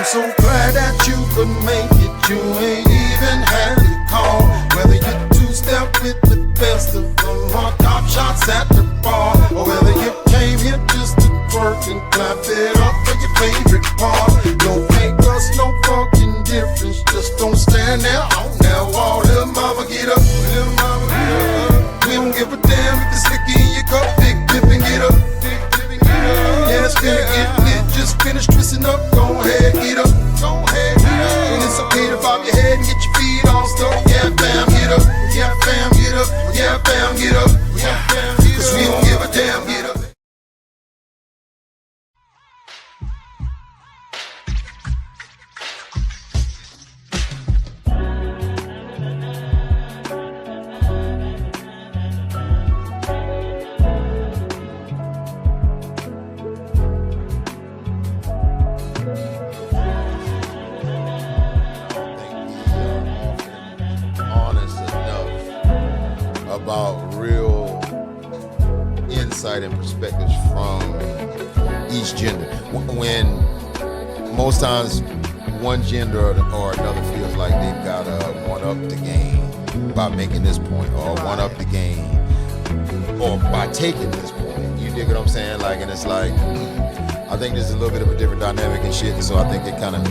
so glad that you could make it. You ain't even had to call. Whether you two-step with the best of them or top shots at the bar, or whether you came here just to twerk and clap it up for your favorite part. No fingers, no fucking difference. Just don't stand there on that wall. Little mama get up, little mama get up. We don't give a damn if it's sticky in your cup. Big pimpin' get up, big pimpin' get up. Yeah, it's finna get lit. Just finish twisting up. Go ahead, get up, go ahead, get up. And it's okay to bob your head and get your feet all stuck. Yeah, fam, get up. Yeah, fam, get up. Yeah, fam, get up. Yeah, fam, get up. 'Cause we don't give a damn, get up. About real insight and perspectives from each gender. When most times one gender or another feels like they've got to one up the game by making this point, or one up the game, or by taking this point. You dig what I'm saying? Like, and it's like, I think there's a little bit of a different dynamic and shit. And so I think it kind of,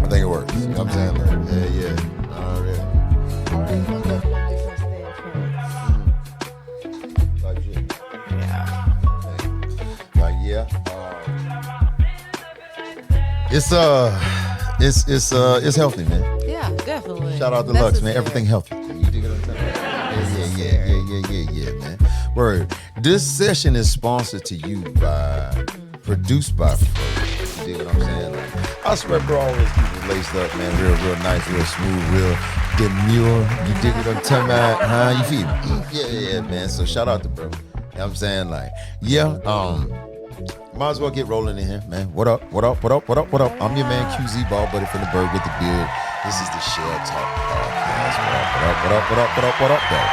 I think it works. You know what I'm saying? Like, yeah. Already. It's healthy, man. Yeah, definitely. Shout out to Lux, man. Everything healthy. You dig what I'm saying? Yeah, man. Word. This session is sponsored to you by, produced by Fro. You dig what I'm saying? Like, I swear, bro, always keep it laced up, man. Real nice, real smooth, real demure. You dig what I'm talking about? Huh? You feel me? Yeah, man. So shout out to bro. You know what I'm saying? Like, might as well get rolling in here, man. What up? I'm your man QZ Ball Buddy from the Bird with the Beard. This is the Share Talk Podcast. What up, though?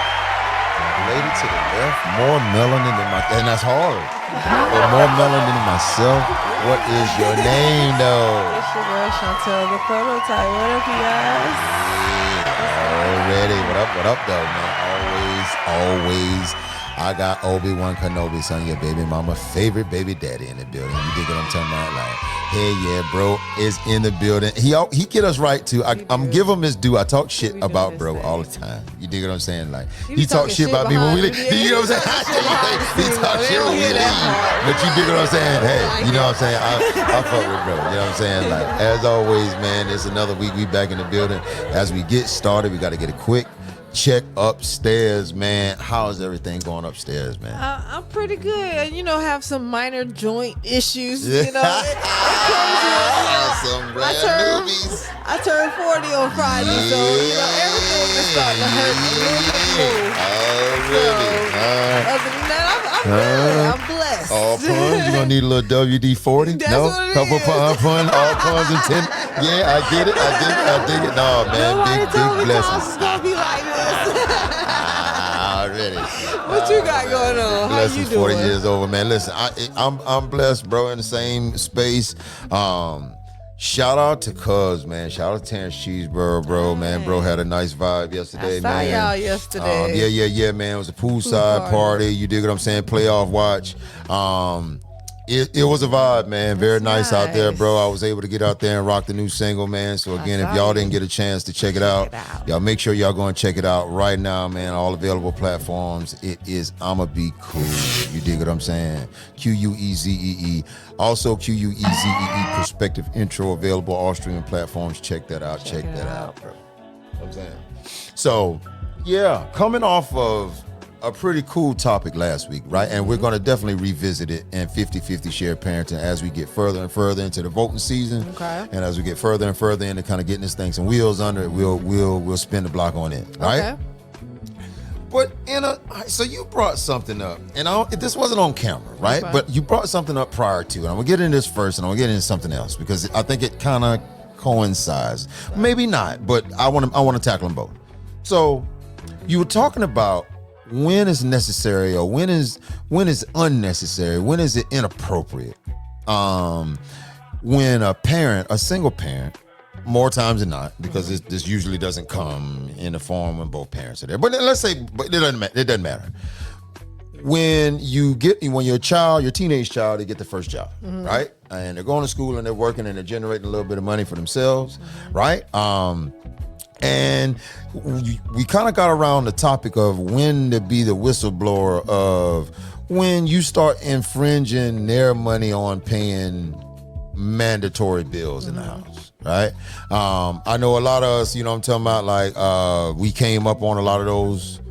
Lady to the left, more melanin than my, and that's hard. But more melanin than myself. What is your name, though? It's your girl Chantel, the prototype. What up, you guys? Already. What up, though, man? Always. I got Obi-Wan Kenobi, son, your baby mama, favorite baby daddy in the building. You dig what I'm talking about? Like, hey, yeah, bro is in the building. He get us right, too. I'm give him his due. I talk shit about bro all the time. You dig what I'm saying? Like, he talk shit about me when we leave. You know what I'm saying? He talk shit when we leave. But you dig what I'm saying? Hey, you know what I'm saying? I fuck with bro. You know what I'm saying? Like, as always, man, it's another week. We back in the building. As we get started, we got to get a quick check upstairs, man. How's everything going upstairs, man? I'm pretty good. You know, have some minor joint issues. You know, some brand newbies. I turned 40 on Friday, so you know everything is starting to hurt a little bit. Other than that, I'm good. I'm blessed. All puns. You gonna need a little WD-40? That's no, what it couple is. puns, all puns and 10. Yeah, I get it. I dig it. No, man, Nobody told big me blessings. Tom's gonna be like this. Already. What you got going on? How you doing? 40 years over, man. Listen, I'm blessed, bro. In the same space. Shout out to Cuz, man. Shout out to Terrence Cheeseborough, bro. Man, bro had a nice vibe yesterday, man. I saw y'all yesterday. Yeah, man. It was a poolside party. You dig what I'm saying? Playoff watch. It was a vibe, man. Very nice out there, bro. I was able to get out there and rock the new single, man. So again, if y'all didn't get a chance to check it out, y'all make sure y'all go and check it out right now, man. All available platforms. It is I'ma Be Cool. You dig what I'm saying? Queezee. Also Queezee Perspective intro available all streaming platforms. Check that out. Check that out, bro. You know what I'm saying? So, yeah, coming off of a pretty cool topic last week, right? And we're going to definitely revisit it in 50-50 shared parenting as we get further and further into the voting season. Okay. And as we get further and further into kind of getting this thing some wheels under it, we'll spin the block on it, right? Okay. But so you brought something up, and this wasn't on camera, right? Okay. But you brought something up prior to, and I'm gonna get into this first, and I'm gonna get into something else because I think it kind of coincides. Maybe not, but I want to tackle them both. So you were talking about when is necessary or when is unnecessary, when is it inappropriate when a single parent, more times than not, because this usually doesn't come in the form when both parents are there. But let's say, but it doesn't matter. When your child, your teenage child, they get the first job, right? And they're going to school and they're working and they're generating a little bit of money for themselves, right? And we kind of got around the topic of when to be the whistleblower of when you start infringing their money on paying mandatory bills in the house, right? I know a lot of us, you know what I'm talking about, like we came up on a lot of those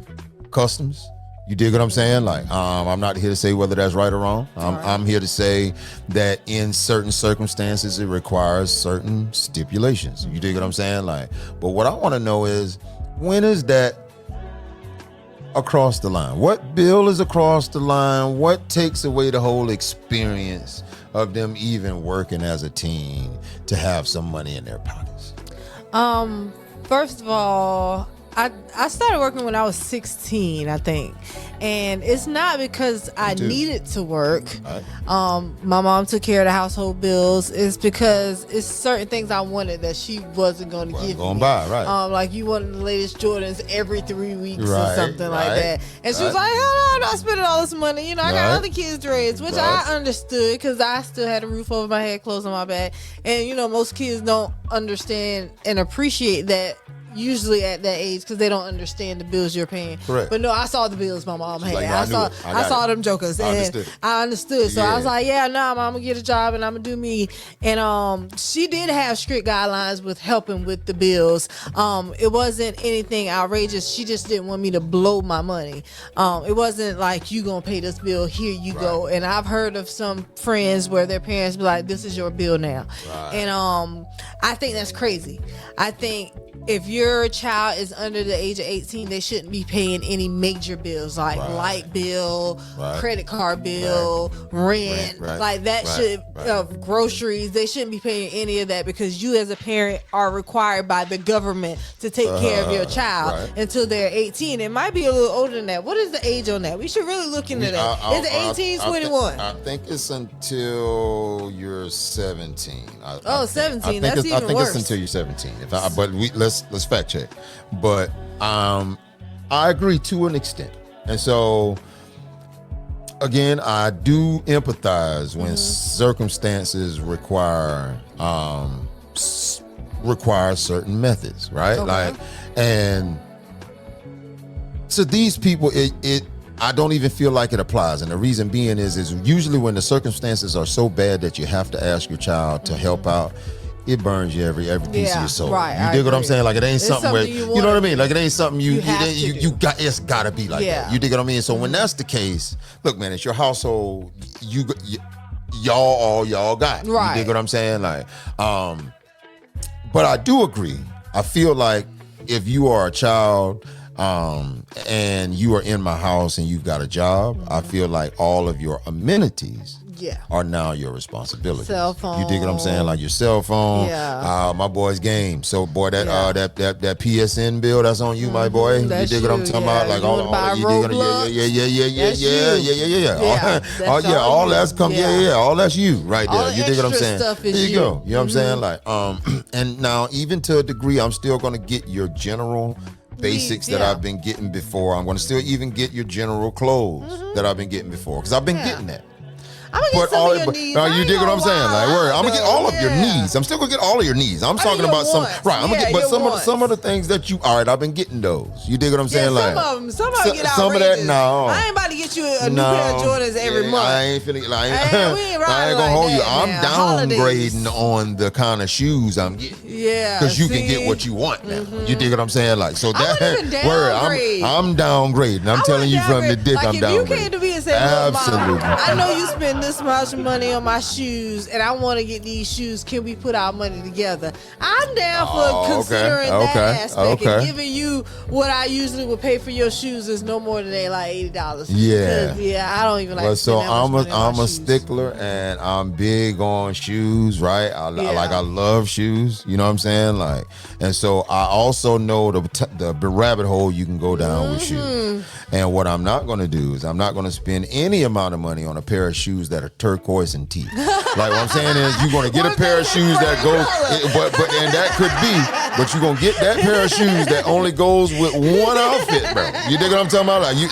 customs. You dig what I'm saying? Like, I'm not here to say whether that's right or wrong. I'm here to say that in certain circumstances, it requires certain stipulations. You dig what I'm saying? Like, but what I want to know is, when is that across the line? What bill is across the line? What takes away the whole experience of them even working as a team to have some money in their pockets? First of all, I started working when I was 16, I think. And it's not because I needed to work. Right. My mom took care of the household bills. It's because it's certain things I wanted that she wasn't going to give me. Buy, right. Like you wanted the latest Jordans every 3 weeks or something like that. And she was like, hell no, I'm not spending all this money. You know, I got other kids' dreads, which I understood because I still had a roof over my head, clothes on my back. And, you know, most kids don't understand and appreciate that usually at that age because they don't understand the bills you're paying. Correct. But no, I saw the bills my mom had. Like, I saw them jokers. I understood. So I was like, yeah, nah, mom, I'm gonna get a job and I'm gonna do me. And she did have strict guidelines with helping with the bills. It wasn't anything outrageous. She just didn't want me to blow my money. It wasn't like, you gonna pay this bill, here you go. And I've heard of some friends where their parents be like, this is your bill now. Right. And I think that's crazy. I think if your child is under the age of 18, they shouldn't be paying any major bills like light bill, credit card bill, rent, like that should, groceries. They shouldn't be paying any of that because you as a parent are required by the government to take care of your child until they're 18. It might be a little older than that. What is the age on that? We should really look into that. Is it 18, 21? I think it's until you're 17. 17. That's even worse. I think it's until you're 17. But let's fact check. But I agree to an extent. And so again, I do empathize when circumstances require certain methods, right? Okay. Like, and to these people, it I don't even feel like it applies. And the reason being is usually when the circumstances are so bad that you have to ask your child to help out, it burns you every piece of your soul. Right, you dig what I'm saying? Like, it ain't something where you know what I mean? Like, it ain't something you got. It's gotta be like that. You dig what I mean? So when that's the case, look, man, it's your household. Y'all got. Right. You dig what I'm saying? Like, but I do agree. I feel like if you are a child and you are in my house and you've got a job, I feel like all of your amenities are now your responsibility. Cell phone. You dig what I'm saying? Like your cell phone. Yeah. My boy's game. So boy, that PSN bill that's on you, my boy. That's you dig what I'm talking about? Like all all that's come. All that's you right there. You dig what I'm saying? There you go. You know what I'm saying? Like and now even to a degree, I'm still gonna get your general basics that I've been getting before. I'm going to still even get your general clothes that I've been getting before because I've been getting that. I'm gonna get some of your needs. You dig what I'm saying? Like, I'm gonna get all of your needs. I'm still gonna get all of your needs. I'm talking about some. Right. I'm gonna get, but some of the things that you. All right. I've been getting those. You dig what I'm saying? Like some of them get outrageous. Some of that, no. I ain't about to get you a new pair of Jordans every month. I ain't feeling like I ain't gonna hold you. I'm downgrading on the kind of shoes I'm getting. Yeah. Because you can get what you want now. You dig what I'm saying? Like so that word. I'm downgrading. I'm telling you from the dick. I'm downgrading. If you came to me and said, absolutely. I know you spend this much money on my shoes and I want to get these shoes, can we put our money together? I'm down for considering that aspect and giving you what I usually would pay for your shoes is no more than they like $80. Yeah, I don't even like to spend that much money on my shoes. stickler and I'm big on shoes, right? I love shoes, you know what I'm saying? Like, and so I also know the rabbit hole you can go down with shoes. And what I'm not going to do is I'm not going to spend spend any amount of money on a pair of shoes that are turquoise and teal. Like what I'm saying is, you're gonna get a pair of shoes that go, but and that could be, but you're gonna get that pair of shoes that only goes with one outfit, bro. You dig what I'm talking about? Like we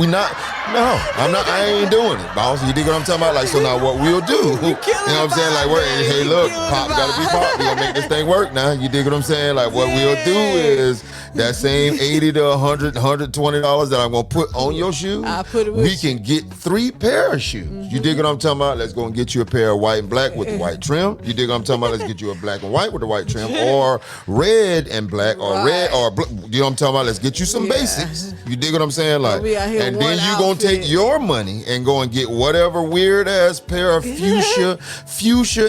not. No, I ain't doing it, boss. You dig what I'm talking about? Like, so now what we'll do? You know what I'm saying? Like, hey, look, pop gotta be pop. We gonna make this thing work now. You dig what I'm saying? Like, what we'll do is that same $80 to $100, $120 that I'm gonna put on your shoe, we can get 3 pair of shoes. Mm-hmm. You dig what I'm talking about? Let's go and get you a pair of white and black with the white trim. You dig what I'm talking about? Let's get you a black and white with the white trim, or red and black, or red or you know what I'm talking about? Let's get you some basics. You dig what I'm saying? Like, and then you gonna take your money and go and get whatever weird ass pair of fuchsia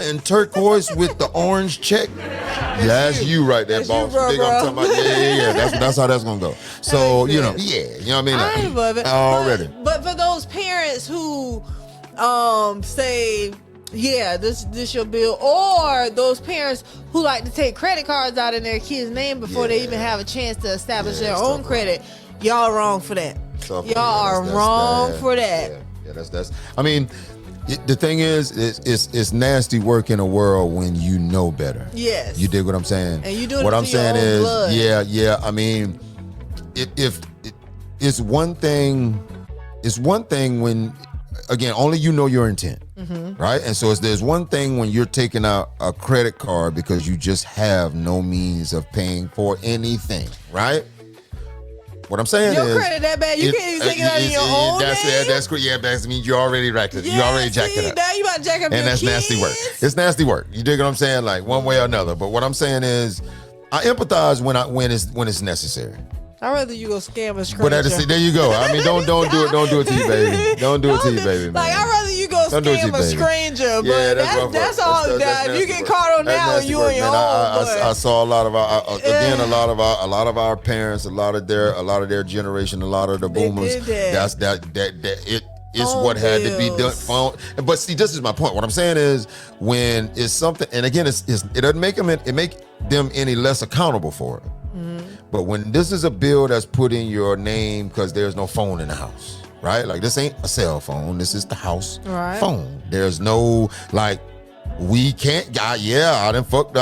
and turquoise with the orange check. That's you right there, boss. You dig what I'm talking about? Yeah. That's how that's gonna go. So you know what I mean. I love it already. But for those parents who say, yeah, this your bill, or those parents who like to take credit cards out in their kids' name before they even have a chance to establish their own credit, y'all wrong for that. Y'all are wrong for that. Yeah, that's. I mean, the thing is, it's nasty work in a world when you know better. Yes. You dig what I'm saying? And you doing what it I'm for saying your own is, blood. yeah. I mean, if it's one thing when, again, only you know your intent, right? And so there's one thing when you're taking out a credit card because you just have no means of paying for anything, right? What I'm saying your is, credit that bad, you can't even take it out of your own name. That's great. Yeah, that means you already racked it. You already jacked it up. Now you about to jack up and your that's kids. nasty work. It's nasty work. You dig what I'm saying? Like one way or another. But what I'm saying is, I empathize when it's necessary. I'd rather you go scam a stranger. But there you go. I mean, don't do it. Don't do it to you, baby. Don't do it to you, baby. Man. Like, I'd rather you go scam a stranger. But yeah, that's all. If you get caught on that one, you on your own. I saw a lot of our parents, a lot of their generation, a lot of the boomers. It's what had to be done. But see, this is my point. What I'm saying is, when it's something, and again, it doesn't make them any less accountable for it. But when this is a bill that's put in your name because there's no phone in the house, right? Like, this ain't a cell phone. This is the house phone. There's no, like, we can't. I done fucked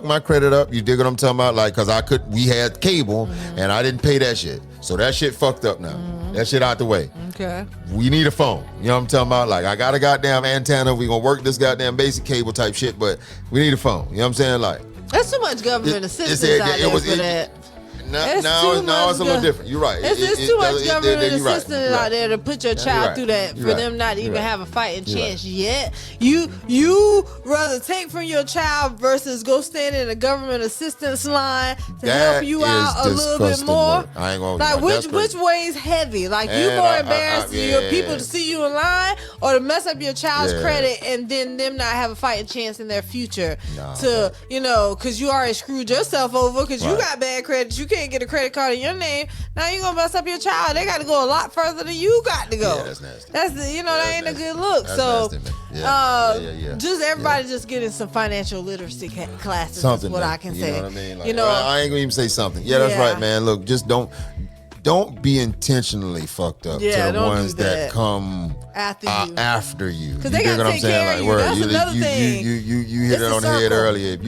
my credit up. You dig what I'm talking about? Like, cause we had cable and I didn't pay that shit. So that shit fucked up now. That shit out the way. Okay. We need a phone. You know what I'm talking about? Like, I got a goddamn antenna. We gonna work this goddamn basic cable type shit, but we need a phone. You know what I'm saying? Like, that's too much government assistance out there for that. Now it's a little different. You're right. It's too much government assistance out there to put your child through that for them not even have a fighting chance yet. You rather take from your child versus go stand in a government assistance line to help you out a little bit more. I ain't gonna like which way is heavy? Like, you more embarrassed to your people to see you in line, or to mess up your child's credit and then them not have a fighting chance in their future because you already screwed yourself over because you got bad credit. You can't get a credit card in your name. Now you're gonna mess up your child. They got to go a lot further than you got to go. Yeah, that's nasty. That ain't a good look. That's so nasty, just everybody just getting some financial literacy classes. Something, is what I can say. You know what I mean? Like, I ain't gonna even say something. Yeah, that's right, man. Look, just don't be intentionally fucked up to the ones that come after you. Because they gotta take care of you. That's another thing. You hit it on the head earlier. If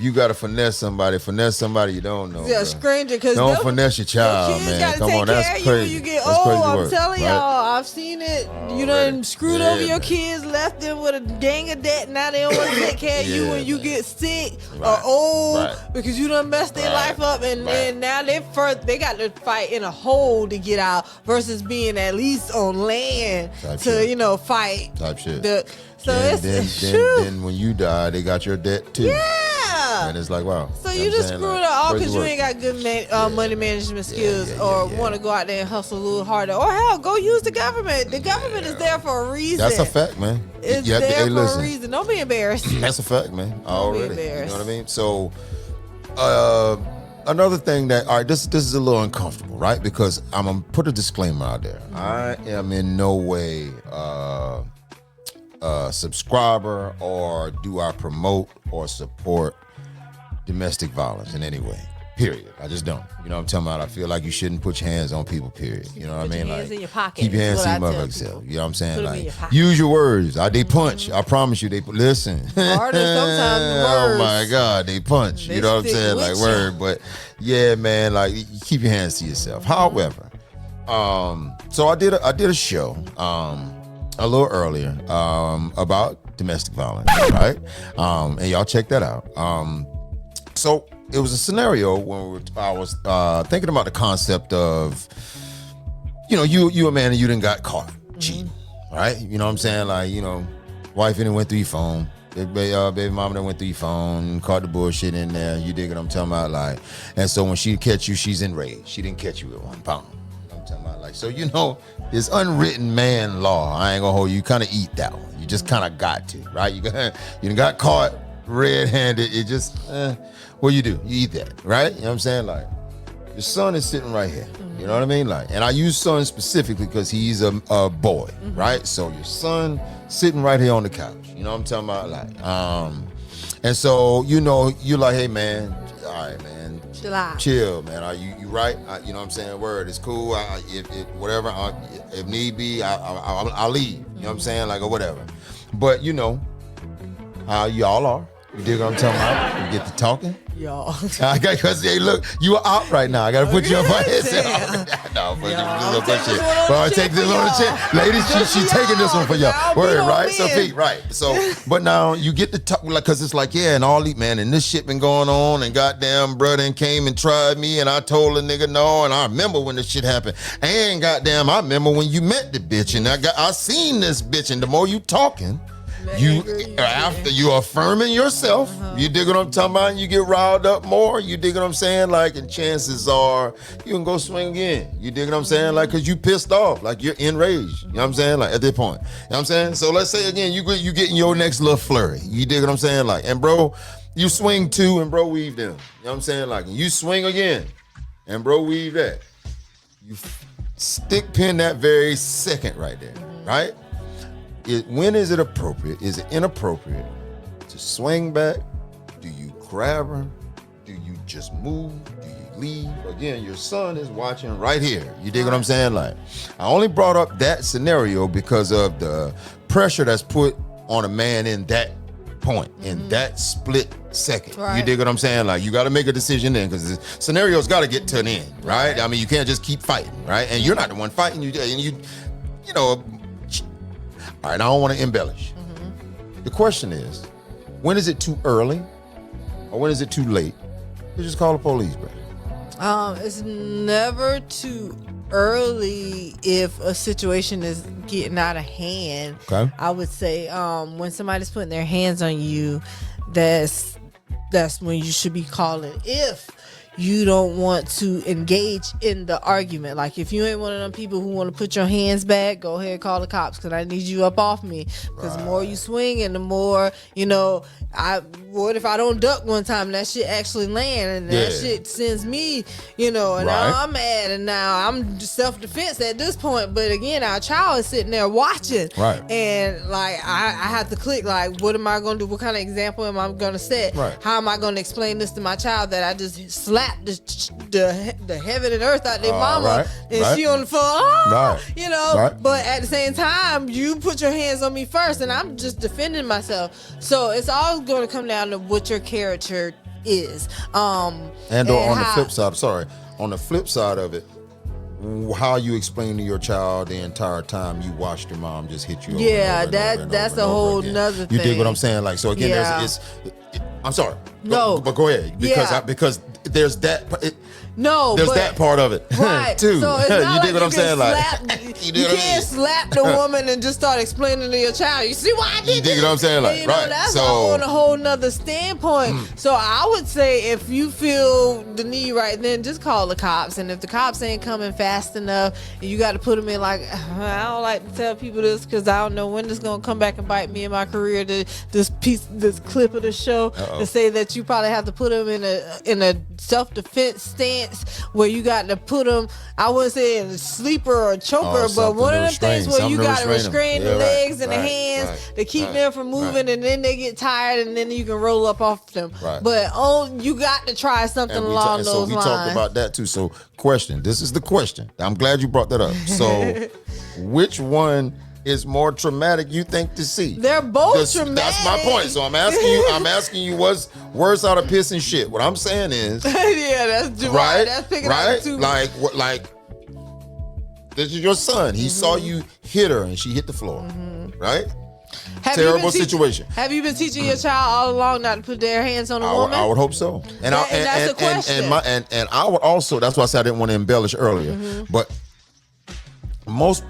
you gotta finesse somebody you don't know. Yeah, stranger. Because don't finesse your child, man. Come on, that's crazy. When you get old, I'm telling y'all, I've seen it. You done screwed over your kids, left them with a gang of debt. Now they don't want to take care of you when you get sick or old because you done messed their life up, and now they got to fight in a hole to get out versus being at least on land to fight type shit. Then when you die, they got your debt too. Yeah, and it's like, wow. So you just screwed up all because you ain't got good money management skills, or want to go out there and hustle a little harder, or hell, go use the government. The government is there for a reason. That's a fact, man. It's there for a reason. Don't be embarrassed. That's a fact, man. Already, be embarrassed. You know what I mean? So, another thing that, all right, this is a little uncomfortable, right? Because I'm gonna put a disclaimer out there. I am in no way a subscriber, or do I promote or support domestic violence in any way. Period. I just don't. You know what I'm talking about? I feel like you shouldn't put your hands on people, period. You know what I mean? Put your hands in your pocket. Keep your hands to your motherfucking self. You know what I'm saying? Like, use your words. They punch. I promise you, listen. Harder sometimes than words. Oh my God, they punch. You know what I'm saying? Like, word. But yeah, man, like, keep your hands to yourself. However, so I did a show a little earlier about domestic violence, right? And y'all check that out. So it was a scenario when I was thinking about the concept of, you a man and you done got caught cheating, right? You know what I'm saying? Like, wife done went through your phone. Baby mama done went through your phone, caught the bullshit in there. You dig what I'm talking about? Like, and so when she catch you, she's enraged. She didn't catch you with 1 pound. You know what I'm talking about? Like, so this unwritten man law, I ain't gonna hold you, kind of eat that one. You just kind of got to, right? You done got caught red-handed. It just, what you do? You eat that, right? You know what I'm saying? Like, your son is sitting right here. You know what I mean? Like, and I use son specifically because he's a boy, right? So your son sitting right here on the couch. You know what I'm talking about? Like, and so, you're like, hey, man, all right, man. Chill, man. You right? You know what I'm saying? Word, it's cool. Whatever, if need be, I'll leave. You know what I'm saying? Like, or whatever. But how y'all are. You dig what I'm talking about? You get to talking. Y'all. Because hey, look, you are out right now. I gotta put you up on his No, but shit. But I take this on the chin. Ladies, she's taking this one for y'all. Word, right? So Pete, right. So, but now you get to talk, like, cause it's like, yeah, and all these, man, and this shit been going on, and goddamn brother and came and tried me, and I told a nigga no, and I remember when this shit happened. And goddamn, I remember when you met the bitch, and I seen this bitch, and the more you talking, after you affirming yourself, you dig what I'm talking about, and you get riled up more, you dig what I'm saying, like, and chances are you can go swing again, you dig what I'm saying, like, because you pissed off, like, you're enraged, you know what I'm saying, like, at this point, you know what I'm saying. So let's say again, you getting your next little flurry, you dig what I'm saying, like, and bro, you swing two and bro weave them, you know what I'm saying, like, and you swing again and bro weave that, you stick pin that very second right there, right? When is it appropriate? Is it inappropriate to swing back? Do you grab her? Do you just move? Do you leave? Again, your son is watching right here. You dig what I'm saying? Like, I only brought up that scenario because of the pressure that's put on a man in that point, in that split second. Right. You dig what I'm saying? Like, you got to make a decision then, because the scenario's got to get to an end, right? I mean, you can't just keep fighting, right? And you're not the one fighting. You know. All right, I don't want to embellish. The question is, when is it too early or when is it too late? You just call the police, bro. It's never too early if a situation is getting out of hand. Okay. I would say when somebody's putting their hands on you, that's when you should be calling. If you don't want to engage in the argument, like if you ain't one of them people who want to put your hands back, go ahead, call the cops, because I need you up off me. Because the more you swing and the more, what if I don't duck one time and that shit actually land, and that shit sends me, and now I'm mad, and now I'm self-defense at this point. But again, our child is sitting there watching, and like I have to click, like, what am I going to do? What kind of example am I going to set? How am I going to explain this to my child that I just slapped the heaven and earth out their mama, and she on the floor, but at the same time, you put your hands on me first, and I'm just defending myself. So it's all going to come down to what your character is. On the flip side of it, how you explain to your child the entire time you watched your mom just hit you over that's a whole nother thing. You dig what I'm saying? Like, so again, I'm sorry. No. But go ahead. Because there's that. There's that part of it. Right. Too. So it's not you dig what I'm saying? You can't slap the woman and just start explaining to your child, you see why I did this? You dig what I'm saying? Like, That's on a whole nother standpoint. So I would say if you feel the need right then, just call the cops. And if the cops ain't coming fast enough, you got to put them in, like, I don't like to tell people this because I don't know when it's going to come back and bite me in my career, this clip of the show, to say that you probably have to put them in a self-defense stance stance where you got to put them, I wouldn't say in a sleeper or a choker, but one of them things where you got to restrain the legs and the hands to keep them from moving, and then they get tired, and then you can roll up off them. But you got to try something along those lines. So we talked about that too. So question, this is the question. I'm glad you brought that up. So which one is more traumatic you think to see? They're both traumatic. That's my point. So I'm asking you what's worse out of piss and shit. What I'm saying is yeah, that's right. That's picking up too. Like this is your son. He saw you hit her and she hit the floor. Right? Terrible situation. Have you been teaching your child all along not to put their hands on a woman? I would hope so. And that's the question. And I would also, that's why I said I didn't want to embellish earlier. But most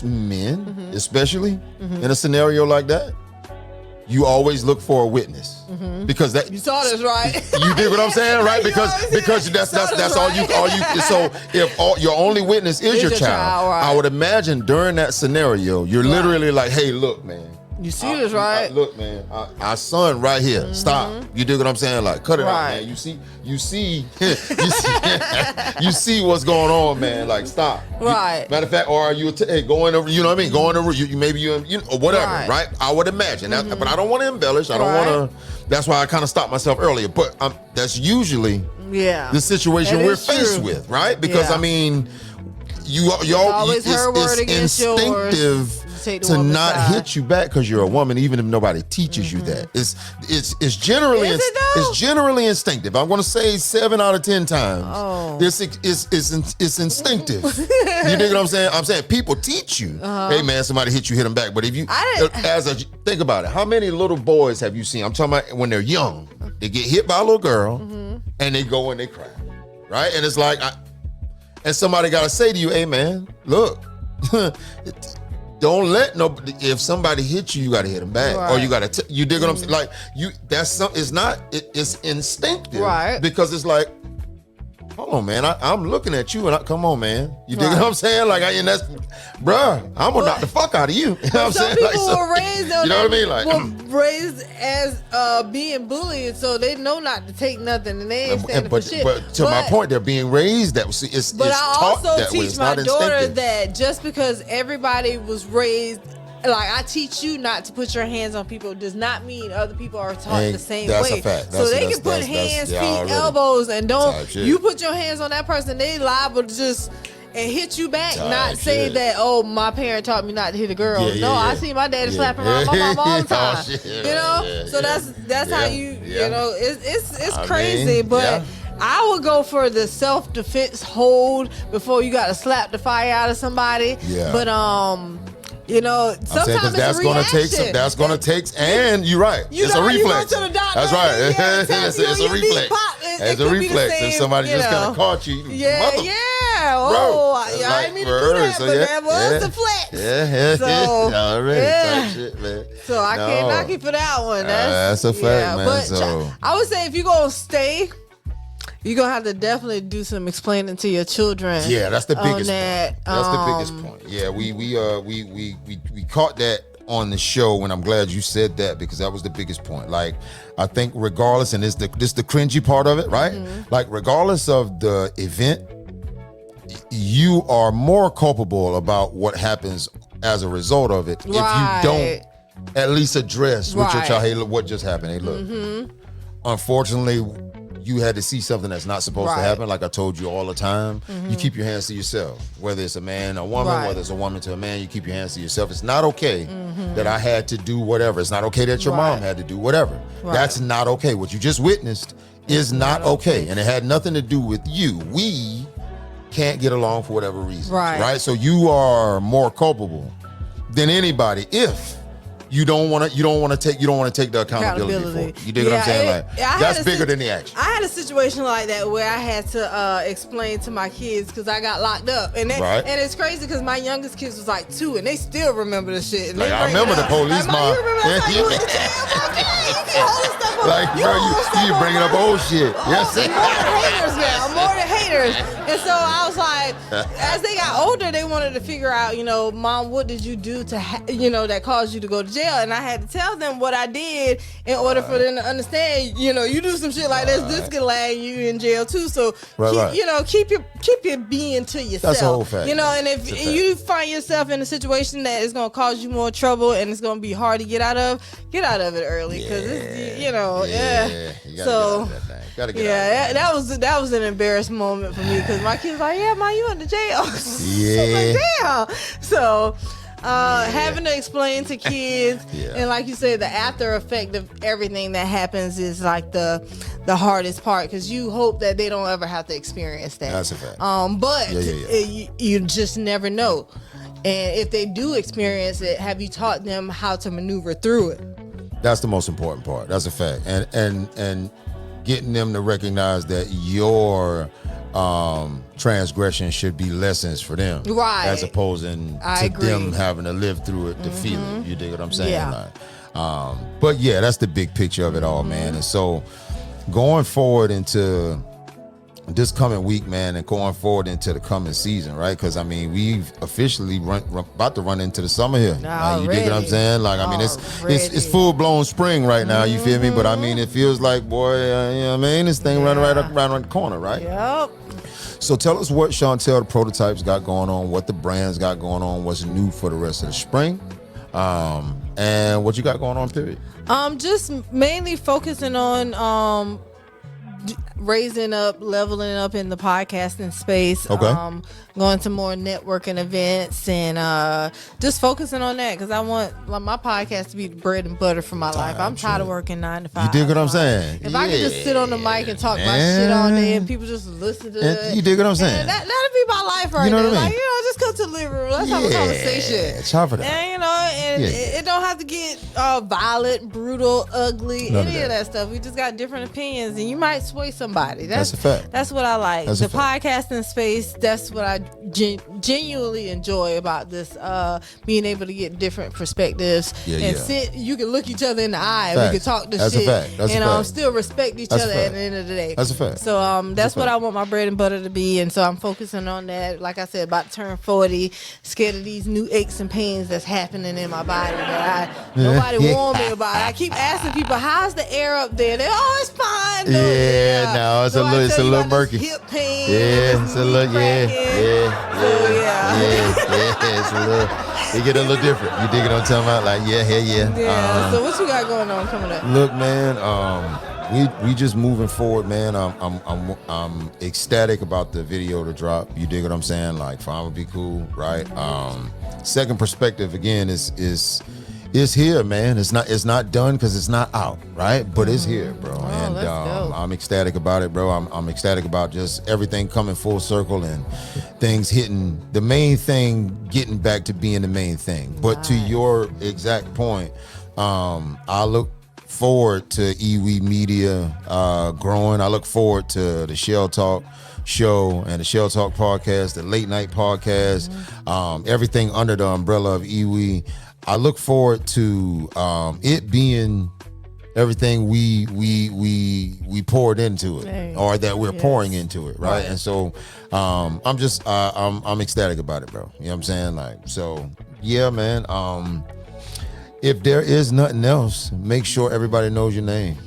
men, especially in a scenario like that, you always look for a witness because that you saw this, right? You dig what I'm saying, right? Because that's all you. So if your only witness is your child, right. I would imagine during that scenario, you're literally like, "Hey, look, man." You see this, right? Look, man, our son right here. Stop. You dig what I'm saying? Like, cut it out, man. You see, you see what's going on, man. Like, stop. Right. Matter of fact, or are you going over? You know what I mean? Going over. Maybe you or whatever, right? I would imagine that, but I don't want to embellish. I don't want to. That's why I kind of stopped myself earlier. But that's usually the situation we're faced with, right? Because I mean, it's instinctive to not hit you back because you're a woman, even if nobody teaches you that. It's generally instinctive. I'm going to say 7 out of 10 times. It's instinctive. You dig what I'm saying? I'm saying people teach you. Hey man, somebody hit you, hit them back. But if you, think about it, how many little boys have you seen? I'm talking about when they're young, they get hit by a little girl, and they go and they cry, right? And it's like, and somebody got to say to you, hey man, look. Don't let nobody. If somebody hits you, you got to hit them back, or you got to. You dig what I'm saying? Like it's not. It's instinctive, right? Because it's like, hold on, man. I'm looking at you, and come on, man. You dig what I'm saying? Like, and that's, bruh. I'm gonna knock the fuck out of you. You know what I'm saying? Some people were raised. You know what I mean? Like, were raised as being bullied, so they know not to take nothing, and they ain't standing for shit. But to my point, they're being raised that way. It's but I also that teach my daughter that just because everybody was raised. Like, I teach you not to put your hands on people does not mean other people are taught the same way. That's a fact. So they can put hands, feet, elbows, and don't you put your hands on that person, they liable to just hit you back, not say that, oh, my parent taught me not to hit a girl. I see my daddy slapping around my mom all the time. You know? So that's how you know, it's crazy, but I would go for the self-defense hold before you got to slap the fire out of somebody. Yeah. But you know, sometimes that's going to take some. That's going to take, and you're right. It's a reflex. That's right. It's a reflex. It's a reflex. If somebody just kind of caught you, I didn't mean to do that, but that was a flex. So I can't knock you for that one. That's a fact, man. But I would say if you're gonna stay, you're gonna have to definitely do some explaining to your children. Yeah, that's the biggest point. That's the biggest point. Yeah, we caught that on the show, and I'm glad you said that because that was the biggest point. Like, I think regardless, and this the cringy part of it, right? Like, regardless of the event, you are more culpable about what happens as a result of it if you don't at least address with your child, hey, look, what just happened? Hey, look, unfortunately, you had to see something that's not supposed to happen. Like I told you all the time, you keep your hands to yourself. Whether it's a man or woman, whether it's a woman to a man, you keep your hands to yourself. It's not okay that I had to do whatever. It's not okay that your mom had to do whatever. That's not okay. What you just witnessed is not okay. And it had nothing to do with you. We can't get along for whatever reason. Right? So you are more culpable than anybody if you don't want to take the accountability for it. You dig what I'm saying? Like, that's bigger than the action. I had a situation like that where I had to explain to my kids because I got locked up, and it's crazy because my youngest kids was like 2, and they still remember the shit. Like, I remember the police mom. You remember you went to jail? keep holding stuff up. Like, bro, you bringing up old shit. Yes, more than haters now. More than haters. And so I was like, as they got older, they wanted to figure out, Mom, what did you do to, that caused you to go to jail? And I had to tell them what I did in order for them to understand, you do some shit like this could land you in jail too. So, keep your being to yourself. That's a whole fact. And if you find yourself in a situation that is going to cause you more trouble and it's going to be hard to get out of it early. Because, You gotta get out of that thing. Gotta get out of that. That was an embarrassing moment for me because my kids like, yeah, Ma, you in the jail. Yeah. Like, damn. So having to explain to kids and like you said, the after effect of everything that happens is like the hardest part because you hope that they don't ever have to experience that. That's a fact. But you just never know. And if they do experience it, have you taught them how to maneuver through it? That's the most important part. That's a fact. And getting them to recognize that your transgression should be lessons for them, right? As opposed to them having to live through it to feel it. You dig what I'm saying? Yeah. But that's the big picture of it all, man. And so going forward into this coming week, man, and going forward into the coming season, right? Because we've officially about to run into the summer here. Like, you dig what I'm saying? Like, it's full blown spring right now. You feel me? But it feels like, boy, this thing running right up around the corner, right? Yep. So tell us what Chantel the Prototypes got going on, what the brands got going on, what's new for the rest of the spring, and what you got going on. Period. Just mainly focusing on leveling up in the podcasting space. Okay. Going to more networking events and just focusing on that because I want my podcast to be the bread and butter for my life. I'm tired of working 9 to 5. You dig what I'm saying? If I could just sit on the mic and talk my shit all day and people just listen to it. You dig what I'm saying? That'd be my life right there. Like, just come to the living room. Let's have a conversation. Chop it up. And, it don't have to get violent, brutal, ugly, any of that stuff. We just got different opinions and you might sway somebody. That's a fact. That's what I like. The podcasting space, that's what I genuinely enjoy about this, being able to get different perspectives sit. You can look each other in the eye. We can talk this shit and still respect each other at the end of the day. That's a fact. So that's what I want my bread and butter to be, and so I'm focusing on that. Like I said, about to turn 40, scared of these new aches and pains that's happening in my body that nobody warned me about. I keep asking people, how's the air up there? They're it's fine. It's a little murky. Hip pain. It's a little it's a little. It get a little different. You dig what I'm talking about? Like So what you got going on coming up? Look, man. We just moving forward, man. I'm ecstatic about the video to drop. You dig what I'm saying? Like, fine would be cool, right? Second perspective again is here, man. It's not done because it's not out, right? But it's here, bro. And let's go. I'm ecstatic about it, bro. I'm ecstatic about just everything coming full circle and things hitting the main thing, getting back to being the main thing. But to your exact point, I look forward to EWE Media growing. I look forward to the Shell Talk show and the Shell Talk podcast, the late night podcast, everything under the umbrella of EWE. I look forward to it being everything we poured into it, or that we're pouring into it, right? And so I'm just I'm ecstatic about it, bro. You know what I'm saying? Like, so yeah, man. If there is nothing else, make sure everybody knows your name.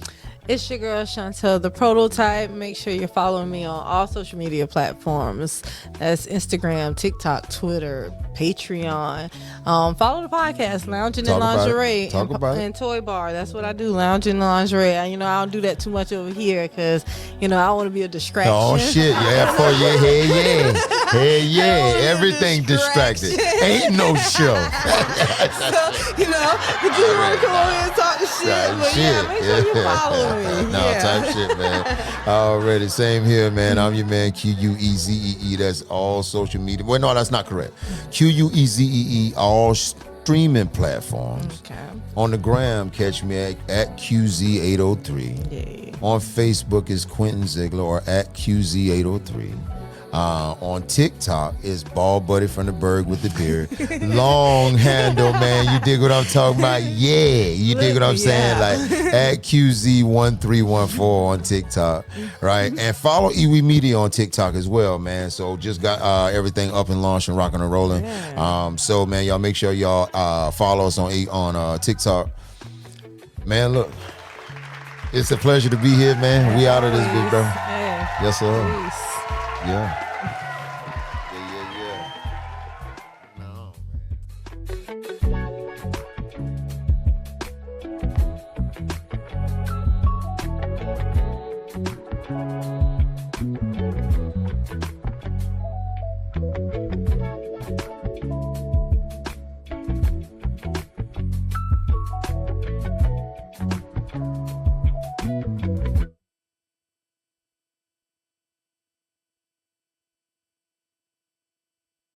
It's your girl Chantel, the Prototype. Make sure you're following me on all social media platforms. That's Instagram, TikTok, Twitter, Patreon. Follow the podcast, Lounging in Lingerie and Toy Bar. That's what I do, Lounging in Lingerie. I don't do that too much over here because, I want to be a distraction. Oh, shit. Everything distracted. Ain't no show. So, you just want to come over here and talk to shit. But make sure you follow me. Type shit, man. Already, same here, man. I'm your man, QUEZEE. That's all social media. Well, no, that's not correct. QUEZEE, all streaming platforms. Okay. On the gram, catch me at QZ803. Yeah. On Facebook is Quentin Ziegler or at QZ803. On TikTok is Ball Buddy from the Berg with the beard. Long handle, man. You dig what I'm talking about? Yeah. You dig what I'm saying? Like at QZ1314 on TikTok, right? And follow Iwi Media on TikTok as well, man. So just got everything up and launched and rocking and rolling. Yeah. So, man, y'all make sure y'all follow us on TikTok. Man, look. It's a pleasure to be here, man. We out of this big, bro. Hey. Yes, sir. Peace. Yeah.